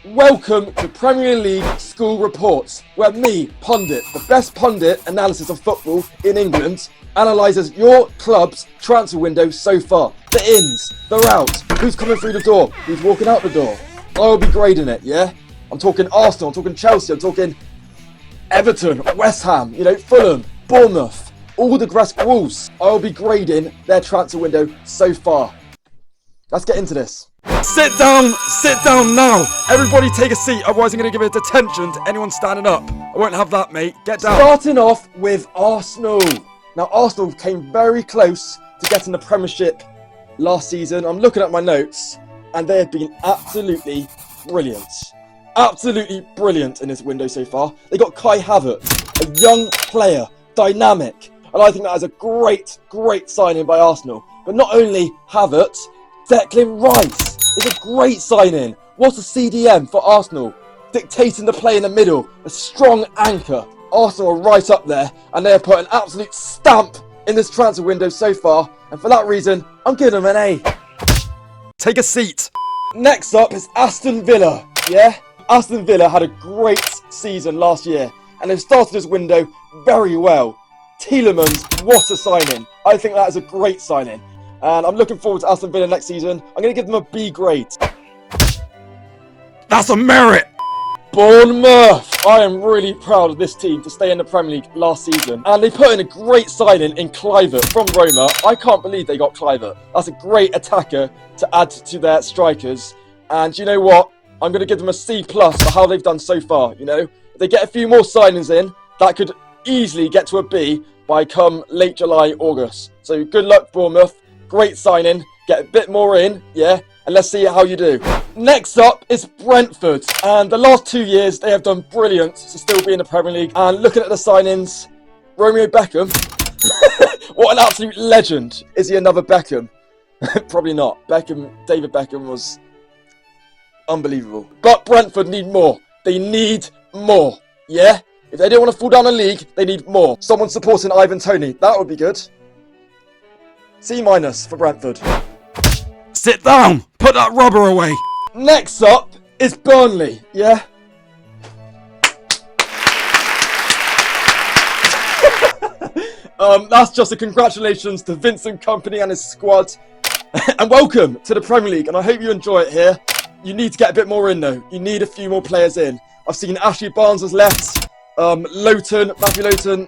Welcome to Premier League School Reports, where me, Pundit, the best pundit analysis of football in England, analyses your club's transfer window so far. The ins, the outs, who's coming through the door, who's walking out the door. I'll be grading it, yeah? I'm talking Arsenal, I'm talking Chelsea, I'm talking Everton, West Ham, Fulham, Bournemouth, all the grass Wolves. I'll be grading their transfer window so far. Let's get into this. Sit down now. Everybody take a seat, otherwise I'm going to give it attention to anyone standing up. I won't have that, mate. Get down. Starting off with Arsenal. Now, Arsenal came very close to getting the Premiership last season. I'm looking at my notes, and they have been absolutely brilliant. Absolutely brilliant in this window so far. They got Kai Havertz, a young player, dynamic, and I think that is a great signing by Arsenal. But not only Havertz, Declan Rice is a great signing. What a CDM for Arsenal. Dictating the play in the middle. A strong anchor. Arsenal are right up there, and they have put an absolute stamp in this transfer window so far. And for that reason, I'm giving them an A. Take a seat. Next up is Aston Villa. Yeah? Aston Villa had a great season last year, and they've started this window very well. Tielemans, what a signing. I think that is a great signing. And I'm looking forward to Aston Villa next season. I'm going to give them a B grade. That's a merit! Bournemouth! I am really proud of this team to stay in the Premier League last season. And they put in a great signing in Kluivert from Roma. I can't believe they got Kluivert. That's a great attacker to add to their strikers. And you know what? I'm going to give them a C+ for how they've done so far, If they get a few more signings in, that could easily get to a B by come late July, August. So good luck, Bournemouth. Great signing, get a bit more in, yeah, and let's see how you do. Next up is Brentford, and the last 2 years they have done brilliant to still be in the Premier League. And looking at the signings, Romeo Beckham, what an absolute legend. Is he another Beckham? Probably not. David Beckham was unbelievable. But Brentford need more. They need more, yeah? If they don't want to fall down the league, they need more. Someone supporting Ivan Toney, that would be good. C- for Brentford. Sit down! Put that rubber away! Next up is Burnley, yeah? That's just a congratulations to Vincent Kompany and his squad. And welcome to the Premier League, and I hope you enjoy it here. You need to get a bit more in though. You need a few more players in. I've seen Ashley Barnes has left. Matthew Lowton.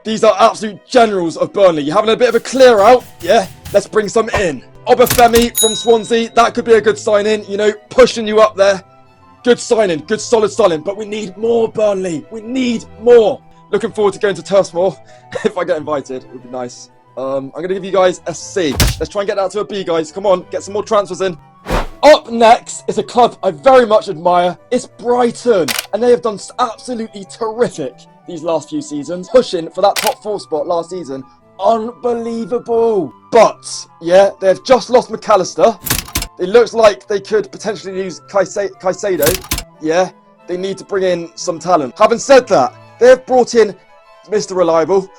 These are absolute generals of Burnley. You're having a bit of a clear out, yeah? Let's bring some in. Obafemi from Swansea, that could be a good signing, pushing you up there. Good signing, good solid signing, but we need more, Burnley. We need more. Looking forward to going to Turf Moor. If I get invited, it would be nice. I'm going to give you guys a C. Let's try and get that to a B, guys. Come on, get some more transfers in. Up next is a club I very much admire. It's Brighton, and they have done absolutely terrific these last few seasons, pushing for that top 4 spot last season. Unbelievable. But, yeah, they have just lost McAllister. It looks like they could potentially lose Caicedo. Yeah, they need to bring in some talent. Having said that, they have brought in Mr. Reliable,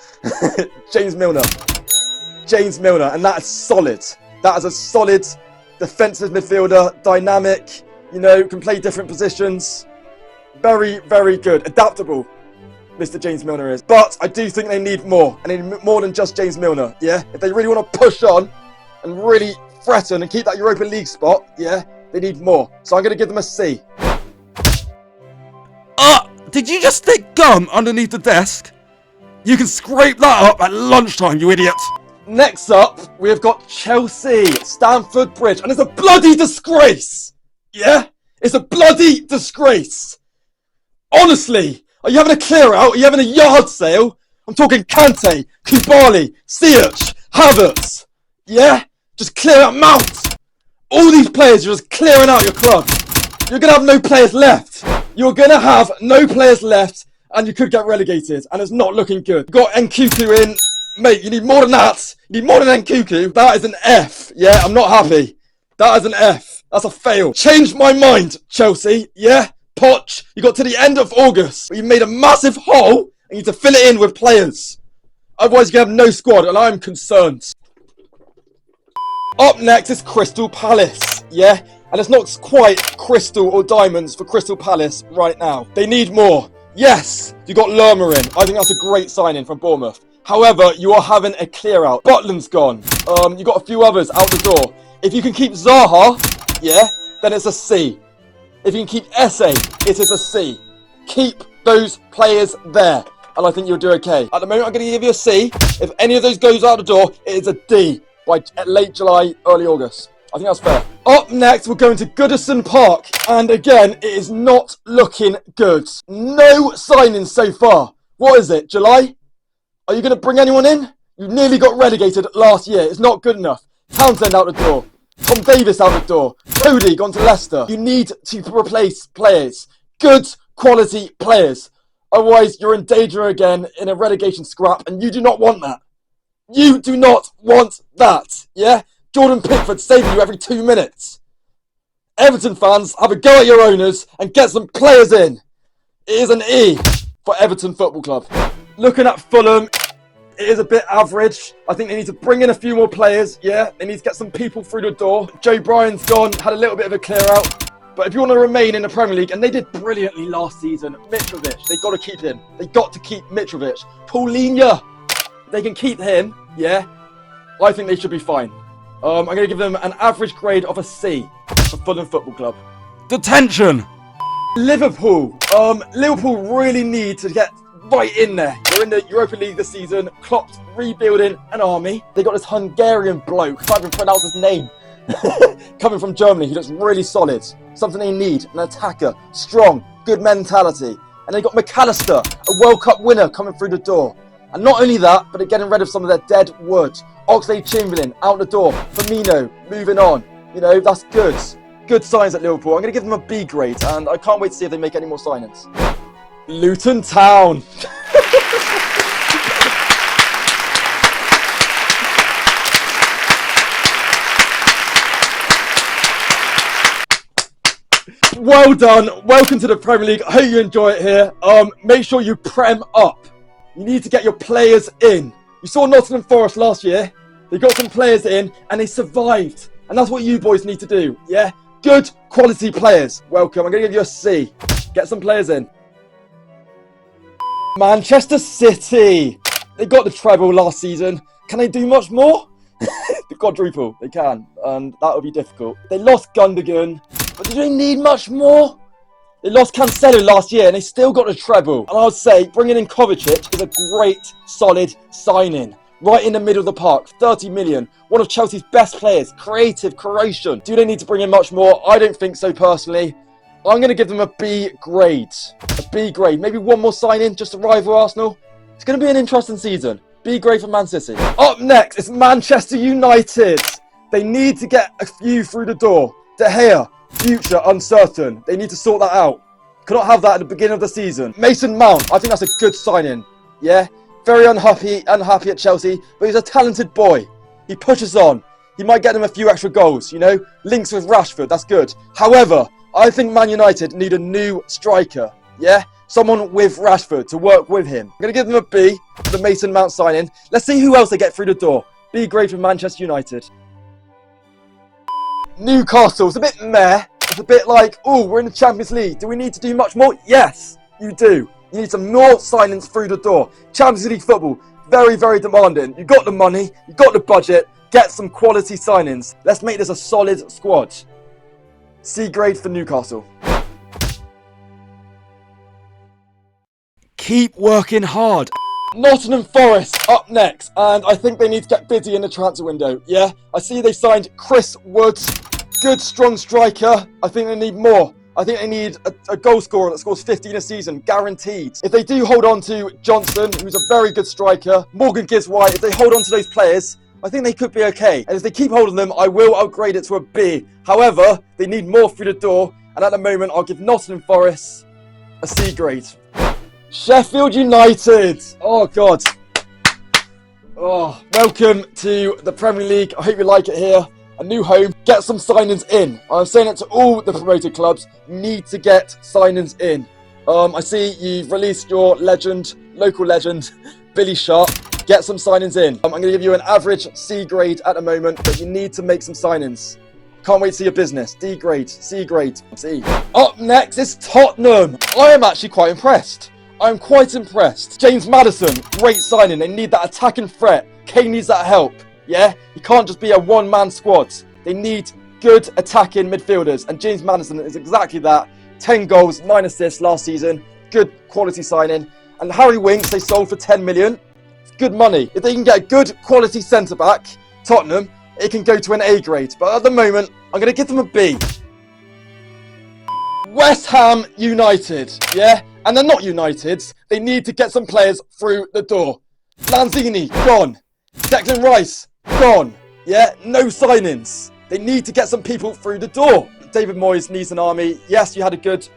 James Milner, and that is solid. That is a solid defensive midfielder, dynamic, can play different positions. Very, very good. Adaptable, Mr. James Milner is. But I do think they need more. And they need more than just James Milner, yeah? If they really want to push on and really threaten and keep that Europa League spot, yeah, they need more. So I'm going to give them a C. Did you just stick gum underneath the desk? You can scrape that up at lunchtime, you idiot. Next up, we have got Chelsea, Stamford Bridge, and it's a bloody disgrace! Yeah? It's a bloody disgrace! Honestly, are you having a clear out? Are you having a yard sale? I'm talking Kante, Koulibaly, Ziyech, Havertz. Yeah? Just clear out Mount! All these players are just clearing out your club. You're going to have no players left. You're going to have no players left, and you could get relegated, and it's not looking good. You've got Nkunku in. Mate, you need more than that. You need more than Nkunku. That is an F. Yeah, I'm not happy. That is an F. That's a fail. Change my mind, Chelsea. Yeah? Poch, you got to the end of August, but you made a massive hole, and you need to fill it in with players. Otherwise, you have no squad, and I'm concerned. Up next is Crystal Palace. Yeah? And it's not quite crystal or diamonds for Crystal Palace right now. They need more. Yes, you got Lerma in. I think that's a great signing from Bournemouth. However, you are having a clear out. Butland's gone. You got a few others out the door. If you can keep Zaha, yeah, then it's a C. If you can keep Esse, it is a C. Keep those players there, and I think you'll do okay. At the moment, I'm going to give you a C. If any of those goes out the door, it is a D by late July, early August. I think that's fair. Up next, we're going to Goodison Park. And again, it is not looking good. No signings so far. What is it, July? Are you going to bring anyone in? You nearly got relegated last year. It's not good enough. Townsend out the door. Tom Davis out the door. Cody gone to Leicester. You need to replace players. Good quality players. Otherwise, you're in danger again in a relegation scrap, and you do not want that. You do not want that, yeah? Jordan Pickford saving you every 2 minutes. Everton fans, have a go at your owners and get some players in. It is an E for Everton Football Club. Looking at Fulham, it is a bit average. I think they need to bring in a few more players, yeah? They need to get some people through the door. Joe Bryan's gone, had a little bit of a clear out. But if you want to remain in the Premier League, and they did brilliantly last season, Mitrovic, they've got to keep him. They've got to keep Mitrovic. Paulinho, they can keep him, yeah? I think they should be fine. I'm going to give them an average grade of a C for Fulham Football Club. Detention! Liverpool. Liverpool really need to get right in there. They're in the Europa League this season. Klopp's rebuilding an army. They got this Hungarian bloke, can't even pronounce his name, coming from Germany. He looks really solid. Something they need, an attacker, strong, good mentality. And they got McAllister, a World Cup winner, coming through the door. And not only that, but they're getting rid of some of their dead wood. Oxlade-Chamberlain out the door. Firmino moving on. You know, that's good. Good signs at Liverpool. I'm going to give them a B grade, and I can't wait to see if they make any more signings. Luton Town. Well done. Welcome to the Premier League. I hope you enjoy it here. Make sure you prem up. You need to get your players in. You saw Nottingham Forest last year. They got some players in and they survived. And that's what you boys need to do, yeah? Good quality players. Welcome. I'm going to give you a C. Get some players in. Manchester City. They got the treble last season. Can they do much more? The quadruple. They can. And that would be difficult. They lost Gundogan. But do they need much more? They lost Cancelo last year and they still got a treble. And I would say bringing in Kovacic is a great, solid signing. Right in the middle of the park, 30 million. One of Chelsea's best players, creative, Croatian. Do they need to bring in much more? I don't think so personally. I'm going to give them a B grade. A B grade. Maybe one more signing just to rival Arsenal. It's going to be an interesting season. B grade for Man City. Up next is Manchester United. They need to get a few through the door. De Gea. Future uncertain. They need to sort that out. Cannot have that at the beginning of the season. Mason Mount, I think that's a good signing. Yeah, very unhappy at Chelsea, but he's a talented boy. He pushes on. He might get them a few extra goals, you know. Links with Rashford, that's good. However, I think Man United need a new striker. Yeah, someone with Rashford to work with him. I'm going to give them a B for the Mason Mount signing. Let's see who else they get through the door. B grade for Manchester United. Newcastle, it's a bit meh. It's a bit like, oh, we're in the Champions League. Do we need to do much more? Yes, you do. You need some more signings through the door. Champions League football, very, very demanding. You got the money, you got the budget. Get some quality signings. Let's make this a solid squad. C grade for Newcastle. Keep working hard. Nottingham Forest up next, and I think they need to get busy in the transfer window. Yeah, I see they signed Chris Woods, good strong striker. I think they need more. I think they need a goal scorer that scores 15 a season, guaranteed. If they do hold on to Johnson, who's a very good striker, Morgan Gibbs-White, if they hold on to those players, I think they could be okay. And if they keep holding them, I will upgrade it to a B. However, they need more through the door, and at the moment, I'll give Nottingham Forest a C grade. Sheffield United. Oh, God. Oh, welcome to the Premier League. I hope you like it here. A new home. Get some signings in. I'm saying it to all the promoted clubs. You need to get signings in. I see you've released your legend, local legend, Billy Sharp. Get some signings in. I'm going to give you an average C grade at the moment, but you need to make some signings. Can't wait to see your business. D grade, C grade, C. Up next is Tottenham. I am actually quite impressed. I'm quite impressed. James Maddison, great signing. They need that attacking threat. Kane needs that help. Yeah? He can't just be a one-man squad. They need good attacking midfielders. And James Maddison is exactly that. 10 goals, 9 assists last season. Good quality signing. And Harry Winks, they sold for 10 million. It's good money. If they can get a good quality centre-back, Tottenham, it can go to an A grade. But at the moment, I'm going to give them a B. West Ham United, yeah? And they're not United. They need to get some players through the door. Lanzini, gone. Declan Rice, gone. Yeah? No signings. They need to get some people through the door. David Moyes needs an army. Yes, you had a good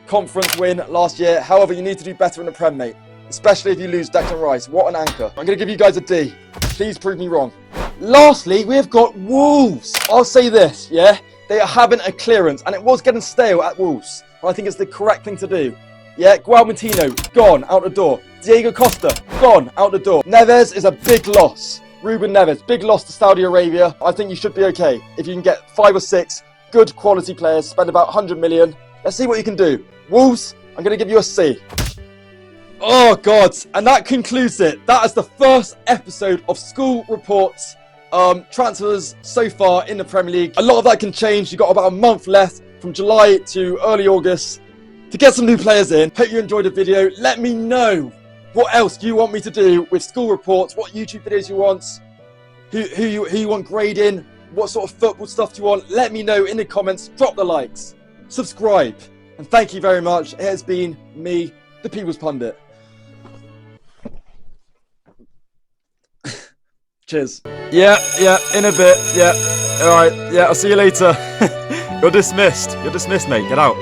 conference win last year. However, you need to do better in the Prem, mate. Especially if you lose Declan Rice. What an anchor. I'm going to give you guys a D. Please prove me wrong. Lastly, we have got Wolves. I'll say this, yeah? They are having a clearance, and it was getting stale at Wolves. I think it's the correct thing to do. Yeah, Gualmatino, gone, out the door. Diego Costa, gone, out the door. Neves is a big loss. Ruben Neves, big loss to Saudi Arabia. I think you should be okay. If you can get 5 or 6 good quality players, spend about 100 million. Let's see what you can do. Wolves, I'm going to give you a C. Oh, God. And that concludes it. That is the first episode of School Reports. Transfers so far in the Premier League. A lot of that can change. You've got about a month left from July to early August to get some new players in. Hope you enjoyed the video. Let me know what else you want me to do with School Reports, what YouTube videos you want, who you want grading, what sort of football stuff you want. Let me know in the comments. Drop the likes, subscribe, and thank you very much. It has been me, the People's Pundit. Cheers. Yeah, in a bit. Yeah. All right. Yeah, I'll see you later. You're dismissed. You're dismissed, mate. Get out.